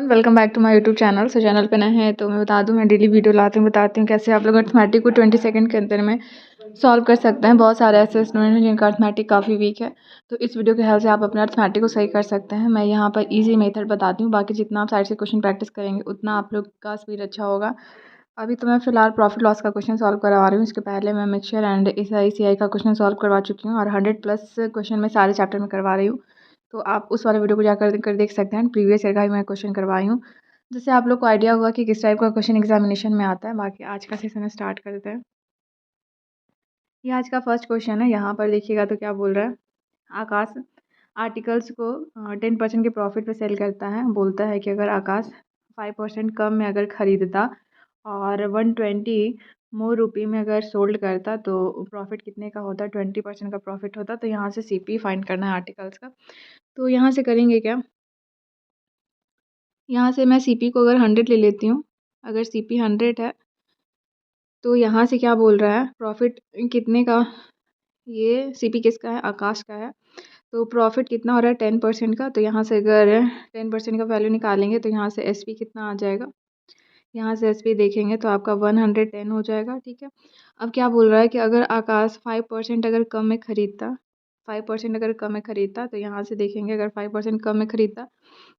Welcome back to my YouTube channel. Channel पे नए हैं तो मैं बता दूं, मैं डेली वीडियो लाती हूँ, बताती हूँ कैसे आप लोग अर्थमेटिक को 20 सेकंड के अंदर में सॉल्व कर सकते हैं। बहुत सारे ऐसे स्टूडेंट हैं जिनका अर्थमेटिक काफ़ी वीक है, तो इस वीडियो के हेल्प से आप अपने अर्थमेटिक को सही कर सकते हैं। मैं यहाँ पर ईजी मेथड बताती हूँ, बाकी जितना आप साइड से क्वेश्चन प्रैक्टिस करेंगे उतना आप लोग का स्पीड अच्छा होगा। अभी तो मैं फिलहाल प्रॉफिट लॉस का क्वेश्चन सॉल्व करवा रही हूँ। इसके पहले मैं मिक्सचर एंड SI का क्वेश्चन सॉल्व करवा चुकी हूँ और 100+ क्वेश्चन मैं सारे चैप्टर में करवा रही हूँ। तो आप उस वाले वीडियो को जाकर देख सकते हैं। प्रीवियस ईयर का ही मैं क्वेश्चन करवाई हूँ, जिससे आप लोग को आइडिया होगा कि किस टाइप का क्वेश्चन एग्जामिनेशन में आता है। बाकी आज का सेशन स्टार्ट करते हैं। ये आज का फर्स्ट क्वेश्चन है। यहाँ पर देखिएगा तो क्या बोल रहा है, आकाश आर्टिकल्स को 10% के प्रॉफिट पे सेल करता है। बोलता है कि अगर आकाश 5% कम में अगर ख़रीदता और 120 मोर रुपये में अगर सोल्ड करता तो प्रॉफिट कितने का होता, 20% का प्रॉफिट होता। तो यहाँ से CP फाइंड करना है आर्टिकल्स का। तो यहाँ से करेंगे क्या, यहाँ से मैं CP को अगर 100 ले लेती हूँ। अगर CP 100 है तो यहाँ से क्या बोल रहा है, प्रॉफिट कितने का, ये CP किसका है, आकाश का है। तो प्रॉफिट कितना हो रहा है, 10% का। तो यहाँ से अगर 10% का वैल्यू निकालेंगे तो यहाँ से SP कितना आ जाएगा, यहाँ से SP देखेंगे तो आपका 110 हो जाएगा। ठीक है। अब क्या बोल रहा है कि अगर आकाश 5% अगर कम में ख़रीदता, 5% अगर कम में ख़रीदता, तो यहाँ से देखेंगे अगर 5% कम में ख़रीदता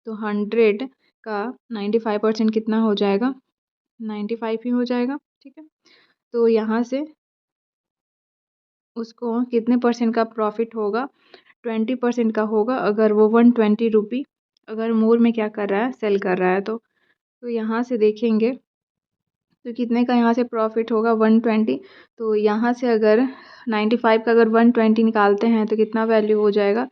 तो 100 का 95% कितना हो जाएगा, 95 ही हो जाएगा। ठीक है। तो यहाँ से उसको कितने परसेंट का प्रॉफिट होगा, 20% का होगा अगर वो 120 रुपी अगर मोर में क्या कर रहा है, सेल कर रहा है। तो यहाँ से देखेंगे तो कितने का यहाँ से प्रॉफिट होगा, 120। तो यहाँ से अगर 95 का अगर 120 निकालते हैं तो कितना वैल्यू हो जाएगा,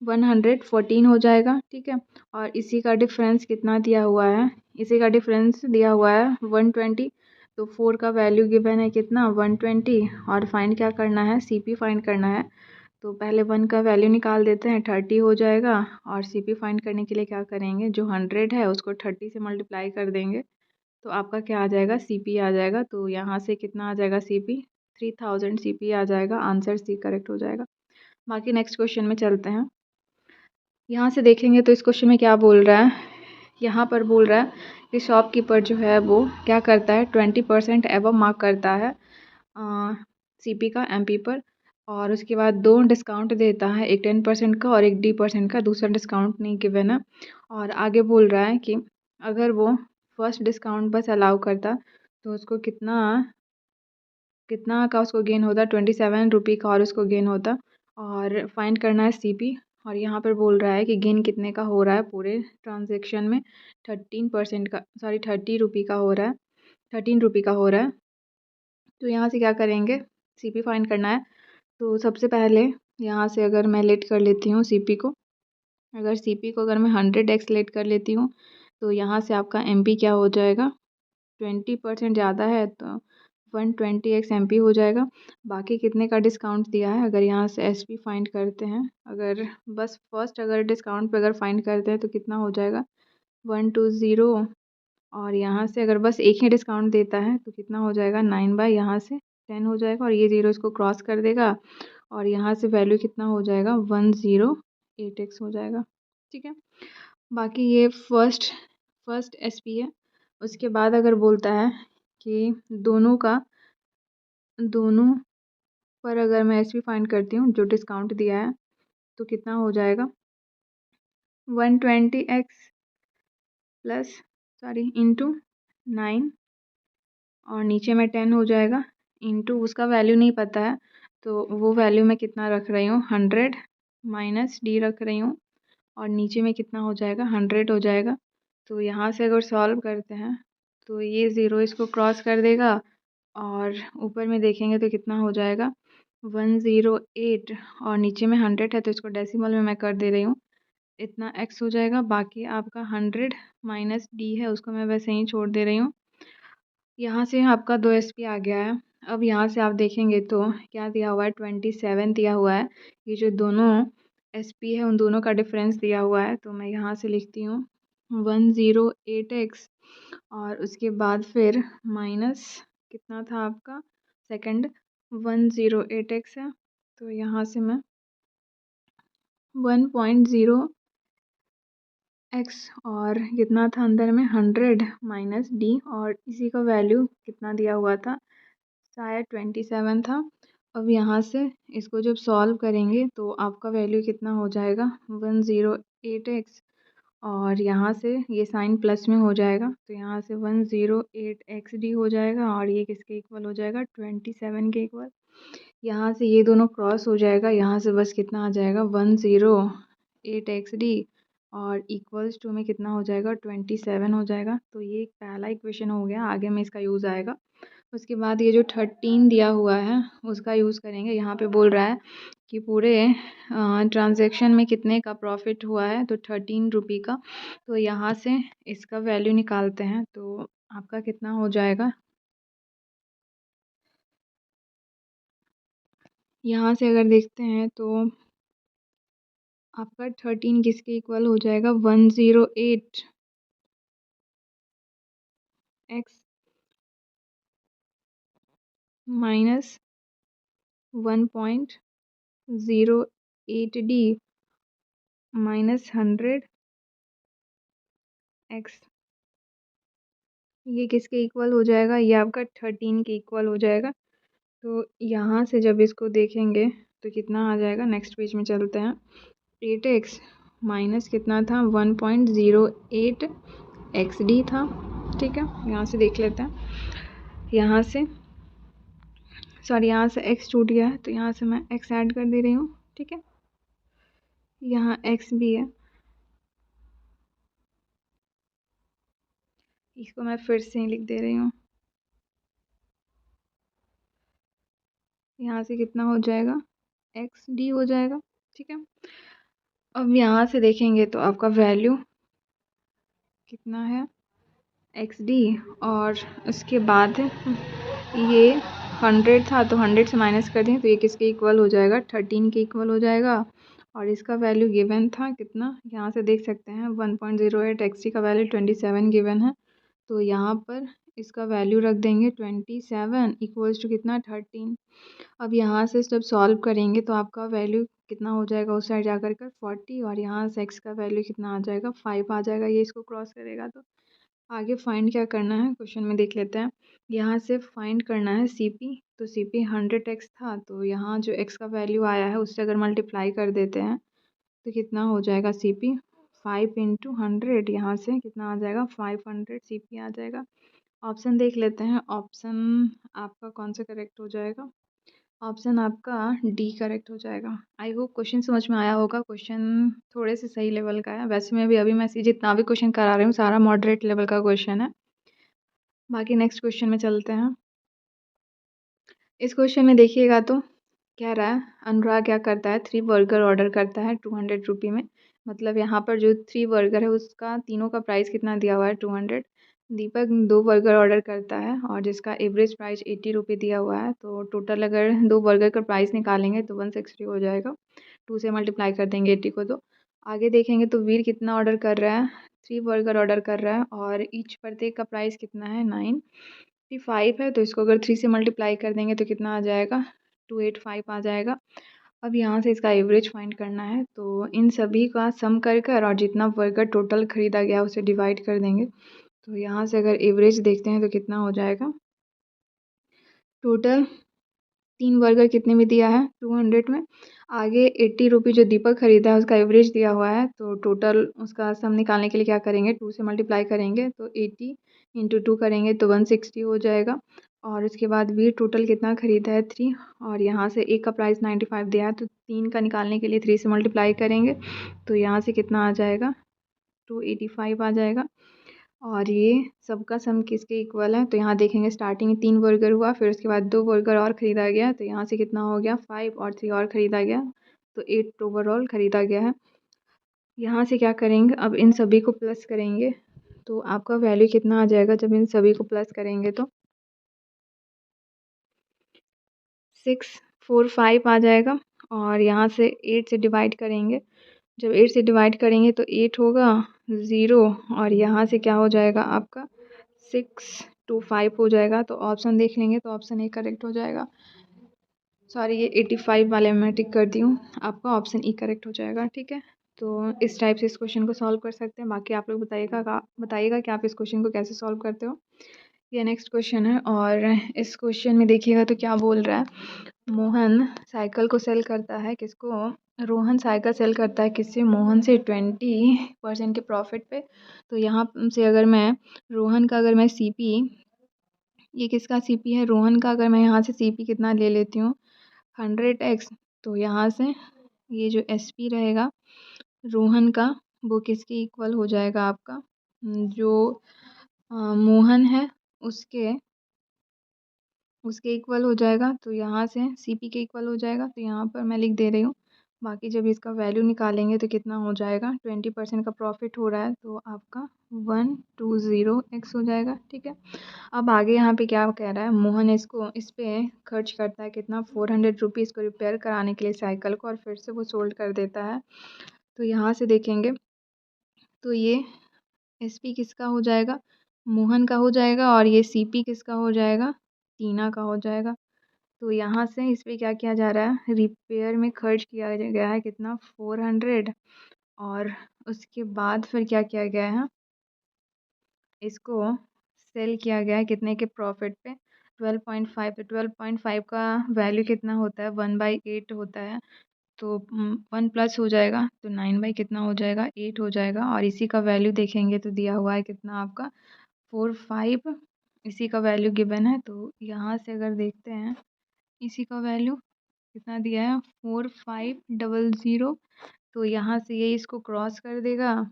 114 हो जाएगा। ठीक है। और इसी का डिफरेंस कितना दिया हुआ है, इसी का डिफरेंस दिया हुआ है 120। तो 4 का वैल्यू गिवन है कितना, 120। और फाइंड क्या करना है, CP फाइंड करना है। तो पहले 1 का वैल्यू निकाल देते हैं, 30 हो जाएगा। और CP फाइंड करने के लिए क्या करेंगे, जो 100 है उसको 30 से मल्टीप्लाई कर देंगे तो आपका क्या आ जाएगा, CP आ जाएगा। तो यहाँ से कितना आ जाएगा, CP 3000 CP आ जाएगा। आंसर C करेक्ट हो जाएगा। बाकी नेक्स्ट क्वेश्चन में चलते हैं। यहाँ से देखेंगे तो इस क्वेश्चन में क्या बोल रहा है, यहाँ पर बोल रहा है कि शॉपकीपर जो है वो क्या करता है, 20% एवं मार्क करता है CP का MP पर। और उसके बाद 2 डिस्काउंट देता है, एक 10% का और एक D% का, दूसरा डिस्काउंट नहीं गिवन है। और आगे बोल रहा है कि अगर वो फर्स्ट डिस्काउंट बस अलाउ करता तो उसको कितना कितना का उसको गेन होता, 27 रुपये का और उसको गेन होता। और फाइंड करना है CP। और यहाँ पर बोल रहा है कि गेन कितने का हो रहा है पूरे ट्रांजेक्शन में, 13% का, सॉरी 30 रुपये का हो रहा है, 13 रुपये का हो रहा है। तो यहाँ से क्या करेंगे, CP फाइंड करना है। तो सबसे पहले यहाँ से अगर मैं लेट कर लेती हूँ CP को, अगर CP को अगर मैं 100x लेट कर लेती हूँ तो यहाँ से आपका MP क्या हो जाएगा, 20% ज़्यादा है तो 120x MP हो जाएगा। बाकी कितने का डिस्काउंट दिया है, अगर यहाँ से SP फाइंड करते हैं, अगर बस फर्स्ट अगर डिस्काउंट पे अगर फाइंड करते हैं तो कितना हो जाएगा, 120। और यहाँ से अगर बस एक ही डिस्काउंट देता है तो कितना हो जाएगा, 9 बाई यहाँ से 10 हो जाएगा। और ये 0 इसको क्रॉस कर देगा और यहाँ से वैल्यू कितना हो जाएगा, 108x हो जाएगा। ठीक है। बाकी ये फर्स्ट SP है। उसके बाद अगर बोलता है कि दोनों पर अगर मैं SP फाइंड करती हूँ, जो डिस्काउंट दिया है, तो कितना हो जाएगा, 120x प्लस इंटू 9 और नीचे में 10 हो जाएगा, इंटू उसका वैल्यू नहीं पता है तो वो वैल्यू मैं कितना रख रही हूँ, 100 माइनस D रख रही हूँ। और नीचे में कितना हो जाएगा, 100 हो जाएगा। तो यहाँ से अगर सॉल्व करते हैं तो ये 0 इसको क्रॉस कर देगा और ऊपर में देखेंगे तो कितना हो जाएगा, 108। और नीचे में 100 है तो इसको डेसिमल में मैं कर दे रही हूँ, इतना x हो जाएगा। बाकी आपका 100 माइनस D है उसको मैं वैसे ही छोड़ दे रही हूँ। यहाँ से आपका 2 SP आ गया है। अब यहाँ से आप देखेंगे तो क्या दिया हुआ है, 27 दिया हुआ है। ये जो दोनों SP है उन दोनों का डिफरेंस दिया हुआ है। तो मैं यहाँ से लिखती हूँ 108x और उसके बाद फिर माइनस कितना था आपका, सेकंड 108x है। तो यहाँ से मैं 1.0 एक्स और कितना था अंदर में 100 माइनस डी, और इसी का वैल्यू कितना दिया हुआ था, शायद 27 था। अब यहाँ से इसको जब सॉल्व करेंगे तो आपका वैल्यू कितना हो जाएगा 108x, और यहाँ से ये साइन प्लस में हो जाएगा तो यहाँ से 108xd हो जाएगा, और ये किसके इक्वल हो जाएगा 27 के इक्वल। यहाँ से ये दोनों क्रॉस हो जाएगा, यहाँ से बस कितना आ जाएगा 108xd, और इक्वल्स टू में कितना हो जाएगा 27 हो जाएगा। तो ये पहला इक्वेशन हो गया, आगे में इसका यूज़ आएगा। उसके बाद ये जो 13 दिया हुआ है उसका यूज़ करेंगे। यहाँ पे बोल रहा है कि पूरे ट्रांजैक्शन में कितने का प्रॉफिट हुआ है, तो 13 रुपये का। तो यहाँ से इसका वैल्यू निकालते हैं तो आपका कितना हो जाएगा, यहाँ से अगर देखते हैं तो आपका 13 किसके इक्वल हो जाएगा 108x minus 1.08d minus 100x, ये किसके इक्वल हो जाएगा, ये आपका 13 के इक्वल हो जाएगा। तो यहाँ से जब इसको देखेंगे तो कितना आ जाएगा, नेक्स्ट पेज में चलते हैं। 8x माइनस कितना था 1.08xd था, ठीक है। यहाँ से देख लेते हैं, यहाँ से सॉरी यहाँ से x छूट गया है तो यहाँ से मैं x ऐड कर दे रही हूँ, ठीक है। यहाँ x भी है, इसको मैं फिर से ही लिख दे रही हूँ। यहाँ से कितना हो जाएगा xd हो जाएगा, ठीक है। अब यहाँ से देखेंगे तो आपका वैल्यू कितना है xd, और उसके बाद ये 100 था तो 100 से माइनस कर दें तो ये किसके इक्वल हो जाएगा 13 के इक्वल हो जाएगा। और इसका वैल्यू गिवन था कितना, यहाँ से देख सकते हैं 1.08 xd का वैल्यू 27 गिवन है। तो यहाँ पर इसका वैल्यू रख देंगे 27 इक्वल्स टू कितना 13। अब यहाँ से जब सॉल्व करेंगे तो आपका वैल्यू कितना हो जाएगा उस साइड जाकर 40, और यहाँ से x का वैल्यू कितना आ जाएगा 5 आ जाएगा, ये इसको क्रॉस करेगा। तो आगे फाइंड क्या करना है क्वेश्चन में देख लेते हैं। यहाँ से फाइंड करना है CP, तो CP 100x था तो यहाँ जो x का वैल्यू आया है उससे अगर मल्टीप्लाई कर देते हैं तो कितना हो जाएगा CP 5 इंटू 100, यहाँ से कितना आ जाएगा 500 CP आ जाएगा। ऑप्शन देख लेते हैं, ऑप्शन आपका कौन सा करेक्ट हो जाएगा, ऑप्शन आपका डी करेक्ट हो जाएगा। आई होप क्वेश्चन समझ में आया होगा। क्वेश्चन थोड़े से सही लेवल का है, वैसे मैं भी अभी मैं जितना भी क्वेश्चन करा रही हूँ सारा मॉडरेट लेवल का क्वेश्चन है। बाकी नेक्स्ट क्वेश्चन में चलते हैं। इस क्वेश्चन में देखिएगा तो कह रहा है अनुराग क्या करता है 3 बर्गर ऑर्डर करता है 200 रुपये में, मतलब यहाँ पर जो 3 बर्गर है उसका तीनों का प्राइस कितना दिया हुआ है 200। दीपक 2 बर्गर ऑर्डर करता है और जिसका एवरेज प्राइस 80 रुपये दिया हुआ है, तो टोटल अगर 2 बर्गर का प्राइस निकालेंगे तो 160 हो जाएगा। 2 से मल्टीप्लाई कर देंगे 80 को। तो आगे देखेंगे तो वीर कितना ऑर्डर कर रहा है 3 बर्गर ऑर्डर कर रहा है और ईच प्रत्येक का प्राइस कितना है 955 है। तो इसको अगर 3 से मल्टीप्लाई कर देंगे तो कितना आ जाएगा 285 आ जाएगा। अब यहाँ से इसका एवरेज फाइंड करना है, तो इन सभी का सम कर और जितना बर्गर टोटल ख़रीदा गया उसे डिवाइड कर देंगे। तो यहाँ से अगर एवरेज देखते हैं तो कितना हो जाएगा, टोटल 3 बर्गर कितने में दिया है 200 में, आगे 80 रुपये जो दीपक ख़रीदा है उसका एवरेज दिया हुआ है। तो टोटल उसका सम निकालने के लिए क्या करेंगे 2 से मल्टीप्लाई करेंगे तो 80 इंटू 2 करेंगे तो 160 हो जाएगा। और उसके बाद वी टोटल कितना ख़रीदा है 3, और यहाँ से एक का प्राइस 95 दिया है तो 3 का निकालने के लिए 3 से मल्टीप्लाई करेंगे तो यहाँ से कितना आ जाएगा 285 आ जाएगा। और ये सबका सम किसके इक्वल है, तो यहाँ देखेंगे स्टार्टिंग में 3 बर्गर हुआ, फिर उसके बाद 2 बर्गर और ख़रीदा गया तो यहाँ से कितना हो गया 5 और 3 और ख़रीदा गया तो 8 ओवरऑल ख़रीदा गया है। यहाँ से क्या करेंगे अब इन सभी को प्लस करेंगे तो आपका वैल्यू कितना आ जाएगा, जब इन सभी को प्लस करेंगे तो 645 आ जाएगा। और यहाँ से 8 से डिवाइड करेंगे, जब 8 से डिवाइड करेंगे तो 8 होगा 0, और यहाँ से क्या हो जाएगा आपका 625 हो जाएगा। तो ऑप्शन देख लेंगे तो ऑप्शन ए करेक्ट हो जाएगा। सॉरी ये 85 वाले में टिक कर दी हूँ, आपका ऑप्शन ई करेक्ट हो जाएगा, ठीक है। तो इस टाइप से इस क्वेश्चन को सॉल्व कर सकते हैं। बाकी आप लोग बताइएगा कि आप इस क्वेश्चन को कैसे सॉल्व करते हो। ये नेक्स्ट क्वेश्चन है और इस क्वेश्चन में देखिएगा तो क्या बोल रहा है, मोहन साइकिल को सेल करता है किसको, रोहन साइकिल सेल करता है किससे, मोहन से 20% के प्रॉफिट पे। तो यहाँ से अगर मैं रोहन का अगर मैं सीपी, ये किसका सीपी है, रोहन का, अगर मैं यहाँ से सीपी कितना ले लेती हूँ 100x, तो यहाँ से ये जो एसपी रहेगा रोहन का वो किसके इक्वल हो जाएगा आपका, जो मोहन है उसके उसके इक्वल हो जाएगा। तो यहाँ से सीपी के इक्वल हो जाएगा, तो यहाँ पर मैं लिख दे रही हूँ। बाकी जब इसका वैल्यू निकालेंगे तो कितना हो जाएगा, 20% का प्रॉफिट हो रहा है तो आपका 120x हो जाएगा। ठीक है, अब आगे यहाँ पे क्या कह रहा है, मोहन इस पे खर्च करता है कितना, 400 रुपीज़ को रिपेयर कराने के लिए साइकिल को, और फिर से वो सोल्ड कर देता है। तो यहाँ से देखेंगे तो ये एसपी किसका हो जाएगा, मोहन का हो जाएगा, और ये सीपी किसका हो जाएगा, टीना का हो जाएगा। तो यहाँ से इस पे क्या किया जा रहा है, रिपेयर में खर्च किया गया है कितना, 400, और उसके बाद फिर क्या किया गया है, इसको सेल किया गया है कितने के प्रॉफिट पे, 12.5। तो 12.5 का वैल्यू कितना होता है, 1/8 होता है। तो 1 प्लस हो जाएगा तो 9/कितना हो जाएगा, 8 हो जाएगा। और इसी का वैल्यू देखेंगे तो दिया हुआ है कितना आपका 45, इसी का वैल्यू गिवन है। तो यहाँ से अगर देखते हैं इसी का वैल्यू कितना दिया है, 4500। तो यहाँ से ये इसको क्रॉस कर देगा,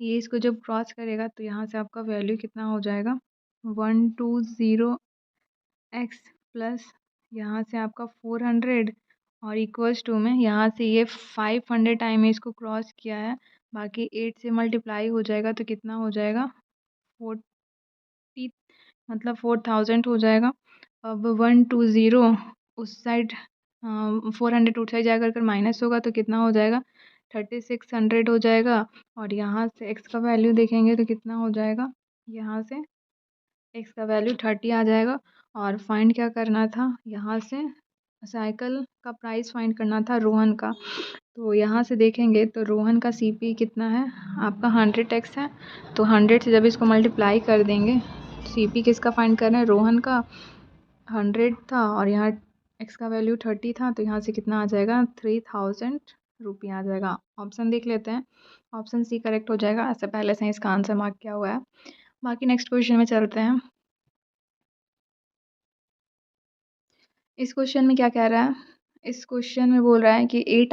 ये इसको जब क्रॉस करेगा तो यहाँ से आपका वैल्यू कितना हो जाएगा, 120x प्लस यहाँ से आपका 400, और इक्वल्स टू में यहाँ से ये 500 टाइम इसको क्रॉस किया है, बाकी 8 से मल्टीप्लाई हो जाएगा तो कितना हो जाएगा 40, मतलब 4000 हो जाएगा। अब 120 उस साइड, 400 उस साइड जाकर कर माइनस होगा तो कितना हो जाएगा, 3600 हो जाएगा। और यहाँ से एक्स का वैल्यू देखेंगे तो कितना हो जाएगा, यहाँ से एक्स का वैल्यू 30 आ जाएगा। और फाइंड क्या करना था, यहाँ से साइकिल का प्राइस फाइंड करना था रोहन का। तो यहाँ से देखेंगे तो रोहन का सीपी कितना है आपका, 100x है। तो 100 से जब इसको मल्टीप्लाई कर देंगे, सीपी किसका फाइंड करना है, रोहन का 100 था, और यहाँ एक्स का वैल्यू 30 था, तो यहाँ से कितना आ जाएगा, 3000 रुपये आ जाएगा। ऑप्शन देख लेते हैं, ऑप्शन सी करेक्ट हो जाएगा, ऐसे पहले से इसका आंसर मार्क किया हुआ है। बाकी नेक्स्ट क्वेश्चन में चलते हैं। इस क्वेश्चन में क्या कह रहा है, इस क्वेश्चन में बोल रहा है कि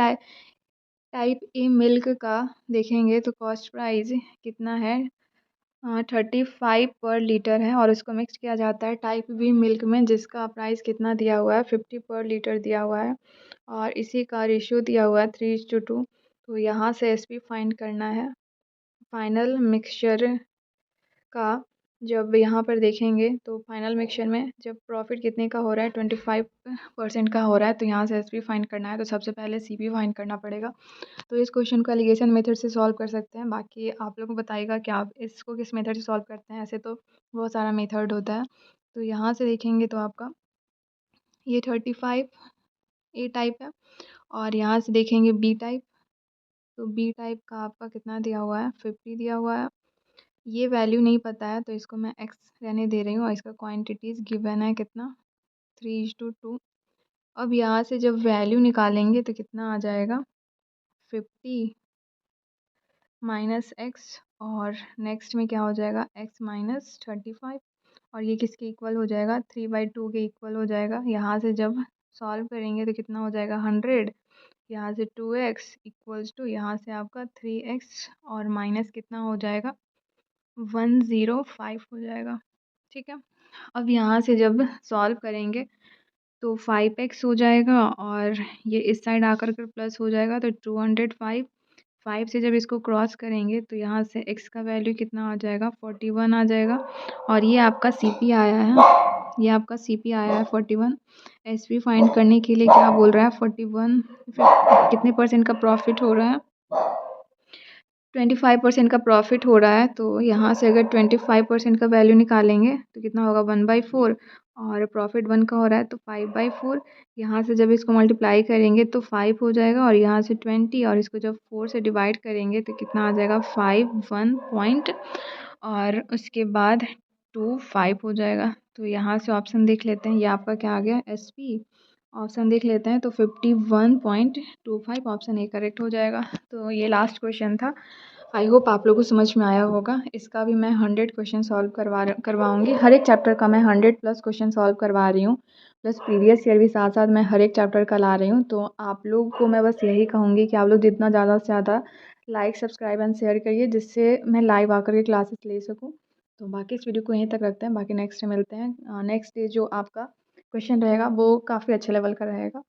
टाइप ए मिल्क का देखेंगे तो कॉस्ट प्राइस कितना है, 35 पर लीटर है, और उसको मिक्स किया जाता है टाइप बी मिल्क में जिसका प्राइस कितना दिया हुआ है, 50 पर लीटर दिया हुआ है, और इसी का रेशियो दिया हुआ है 3:2। तो यहाँ से एसपी फाइंड करना है फाइनल मिक्सचर का। जब यहाँ पर देखेंगे तो फाइनल मिक्सचर में जब प्रॉफिट कितने का हो रहा है, 25% का हो रहा है, तो यहाँ से एसपी फाइंड करना है। तो सबसे पहले सीपी फाइंड करना पड़ेगा। तो इस क्वेश्चन को एलिगेशन मेथड से सॉल्व कर सकते हैं। बाकी आप लोगों को बताइएगा कि आप इसको किस मेथड से सॉल्व करते हैं, ऐसे तो बहुत सारा मेथड होता है। तो यहाँ से देखेंगे तो आपका ये 35 ए टाइप है, और यहाँ से देखेंगे बी टाइप, तो बी टाइप का आपका कितना दिया हुआ है, 50 दिया हुआ है। ये वैल्यू नहीं पता है तो इसको मैं एक्स रहने दे रही हूँ, और इसका क्वान्टिटीज़ गिवन है कितना, 3:2। अब यहाँ से जब वैल्यू निकालेंगे तो कितना आ जाएगा, 50 माइनस एक्स, और नेक्स्ट में क्या हो जाएगा, एक्स माइनस 35, और ये किसके इक्वल हो जाएगा, 3/2 के इक्वल हो जाएगा। यहाँ से जब सॉल्व करेंगे तो कितना हो जाएगा, 100, यहाँ से 2x इक्वल्स टू यहाँ से आपका 3x, और माइनस कितना हो जाएगा, 105 हो जाएगा। ठीक है, अब यहाँ से जब सॉल्व करेंगे तो 5x हो जाएगा, और ये इस साइड आकर कर प्लस हो जाएगा तो 205। 5 से जब इसको क्रॉस करेंगे तो यहाँ से x का वैल्यू कितना आ जाएगा, 41 आ जाएगा। और ये आपका CP आया है, ये आपका CP आया है 41। SP फाइंड करने के लिए क्या बोल रहा है, 41 कितने परसेंट का प्रॉफिट हो रहा है, 25% का प्रॉफिट हो रहा है। तो यहाँ से अगर 25% का वैल्यू निकालेंगे तो कितना होगा, 1/4, और प्रॉफिट 1 का हो रहा है तो 5/4। यहाँ से जब इसको मल्टीप्लाई करेंगे तो 5 हो जाएगा, और यहाँ से 20, और इसको जब 4 से डिवाइड करेंगे तो कितना आ जाएगा 5, 1 पॉइंट, और उसके बाद 2, 5 हो जाएगा। तो यहाँ से ऑप्शन देख लेते हैं, ये आपका क्या आ गया SP। ऑप्शन देख लेते हैं तो 51.25 ऑप्शन ए करेक्ट हो जाएगा। तो ये लास्ट क्वेश्चन था। आई होप आप लोगों को समझ में आया होगा। इसका भी मैं 100 क्वेश्चन सॉल्व करवाऊंगी। हर एक चैप्टर का मैं 100+ क्वेश्चन सॉल्व करवा रही हूँ, प्लस प्रीवियस ईयर भी साथ साथ मैं हर एक चैप्टर का ला रही हूँ। तो आप लोग को मैं बस यही कहूँगी कि आप लोग जितना ज़्यादा से ज़्यादा लाइक, सब्सक्राइब एंड शेयर करिए, जिससे मैं लाइव आकर के क्लासेस ले सकूँ। तो बाकी इस वीडियो को यहीं तक रखते हैं, बाकी नेक्स्ट मिलते हैं। नेक्स्ट डे जो आपका क्वेश्चन रहेगा वो काफ़ी अच्छे लेवल का रहेगा।